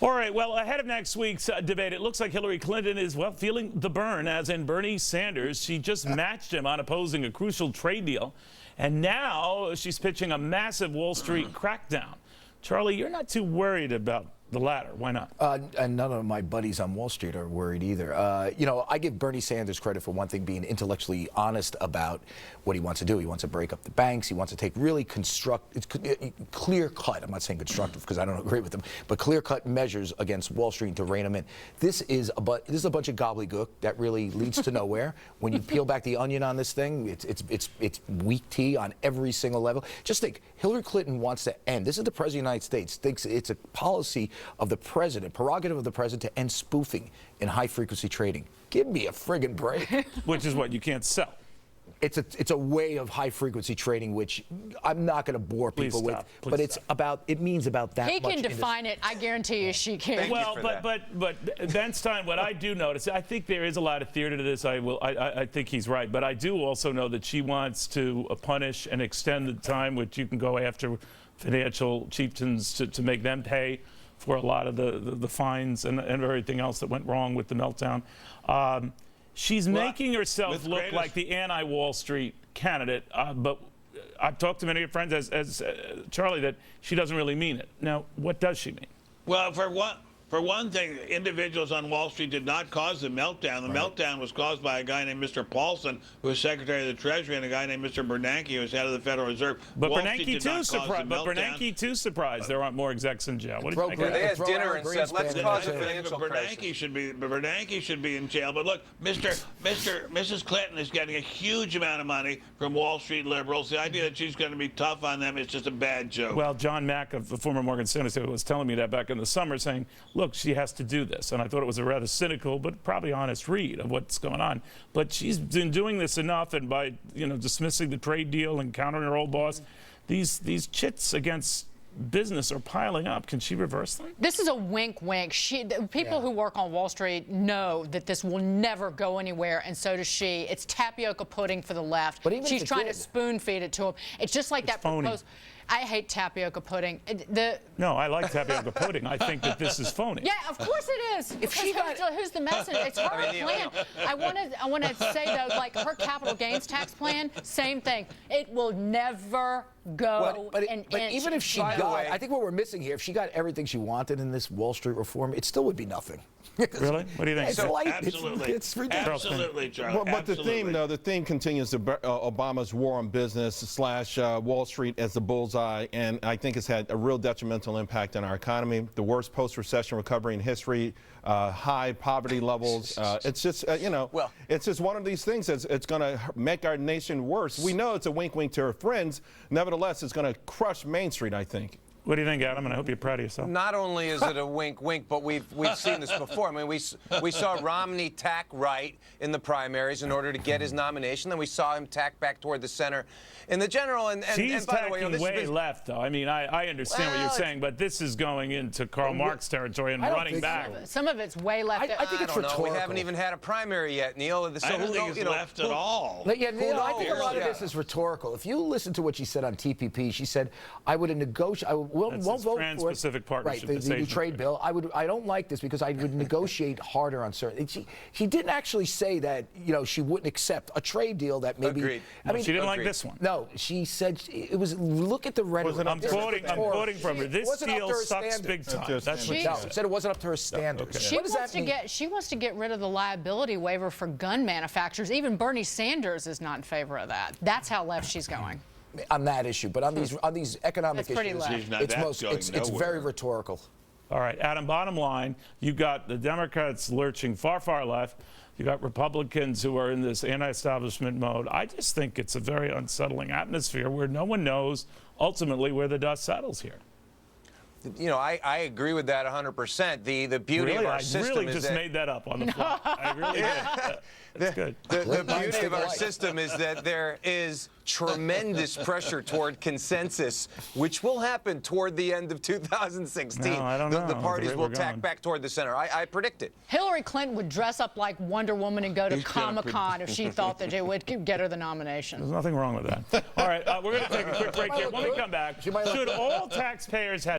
All right, well, ahead of next week's debate, it looks like Hillary Clinton is, well, feeling the burn, as in Bernie Sanders. She just matched him on opposing a crucial trade deal, and now she's pitching a massive Wall Street crackdown. Charlie, you're not too worried about the latter. Why not? And none of my buddies on Wall Street are worried either. You know, I give Bernie Sanders credit for one thing, being intellectually honest about what he wants to do. He wants to break up the banks. He wants to take really clear-cut, I'm not saying constructive because I don't agree with him, but clear-cut measures against Wall Street to rein him in. This is a bunch of gobbledygook that really leads to nowhere. When you peel back the onion on this thing, it's weak tea on every single level. Just think, Hillary Clinton wants to end. This is the President of the United States. Thinks it's a policy of the president, prerogative of the president, to end spoofing in high-frequency trading. Give me a friggin' break. Which is what you can't sell. It's a way of high-frequency trading, which I'm not going to bore people with, but it means about that much. He can define it. I guarantee you she can. Well, but Ben Stein, what I do notice, I think there is a lot of theater to this. I think he's right, but I do also know that she wants to punish and extend the time which you can go after financial chieftains to make them pay for a lot of the fines and everything else that went wrong with the meltdown. She's making herself look like the anti-Wall Street candidate, but I've talked to many friends, as Charlie, that she doesn't really mean it. Now, what does she mean? Well, for one thing, individuals on Wall Street did not cause the meltdown. The meltdown was caused by a guy named Mr. Paulson, who was Secretary of the Treasury, and a guy named Mr. Bernanke, who was head of the Federal Reserve. But Bernanke too surprised there aren't more execs in jail. What do you think? They had dinner and said, "Let's cause a financial crisis." Bernanke should be in jail. But look, Mrs. Clinton is getting a huge amount of money from Wall Street liberals. The idea that she's going to be tough on them is just a bad joke. Well, John Mack, of the former Morgan Stanley, was telling me that back in the summer, saying, look, she has to do this. And I thought it was a rather cynical but probably honest read of what's going on. But she's been doing this enough, and by dismissing the trade deal and countering her old boss, these chits against business are piling up. Can she reverse them? This is a wink. People who work on Wall Street know that this will never go anywhere, and so does she. It's tapioca pudding for the left. But even she's trying to spoon feed it to him. It's just like that proposal. I hate tapioca pudding. No, I like tapioca pudding. I think that this is phony. Yeah, of course it is. Who's the messenger? It's her plan. I want to say, though, like her capital gains tax plan, same thing. It will never go but an but inch. even if she got, I think what we're missing here, if she got everything she wanted in this Wall Street reform, it still would be nothing. Really? What do you think? It's light. Absolutely. It's ridiculous. Absolutely, Charlie. Well, but the theme continues to Obama's war on business / Wall Street as the bullseye, and I think it's had a real detrimental impact on our economy. The worst post-recession recovery in history, high poverty levels. It's just, it's just one of these things that's it's going to make our nation worse. We know it's a wink-wink to her friends. Nevertheless, it's going to crush Main Street, I think. What do you think, Adam? And I hope you're proud of yourself. Not only is it a wink-wink, but we've seen this before. I mean, we saw Romney tack right in the primaries in order to get his nomination. Then we saw him tack back toward the center in the general. She's by the way, tacking way left, though. I mean, I understand what you're saying, but this is going into Karl Marx territory and running back. Some of it's way left. I think it's rhetorical. We haven't even had a primary yet, Neil. I don't think it's left at all. Yeah, Neil, I think a lot of this is rhetorical. If you listen to what she said on TPP, she said, "I would negotiate. I won't vote for it." Trans-Pacific Partnership. Right, the new trade bill. I don't like this because I would negotiate harder on certain. She didn't actually say that she wouldn't accept a trade deal that maybe. Agreed. I mean, she didn't like this one. No, she said it was. Look at the rhetoric. I'm quoting from her. This deal sucks big time. That's what she said. Said it wasn't up to her standard. Okay. She wants to get rid of the liability waiver for gun manufacturers. Even Bernie Sanders is not in favor of that. That's how left she's going. On that issue, but on these economic issues, it's very rhetorical. All right, Adam, bottom line, you got the Democrats lurching far, far left. You got Republicans who are in this anti-establishment mode. I just think it's a very unsettling atmosphere where no one knows ultimately where the dust settles here. I agree with that 100%. The beauty of our system is that... I really just made that up on the fly. I really did. That's good. The beauty of our system is that there is tremendous pressure toward consensus, which will happen toward the end of 2016. No, I don't know. The parties will tack back toward the center. I predict it. Hillary Clinton would dress up like Wonder Woman and go to Comic-Con if she thought that it would get her the nomination. There's nothing wrong with that. All right, we're going to take a quick break here. When we come back, should all taxpayers have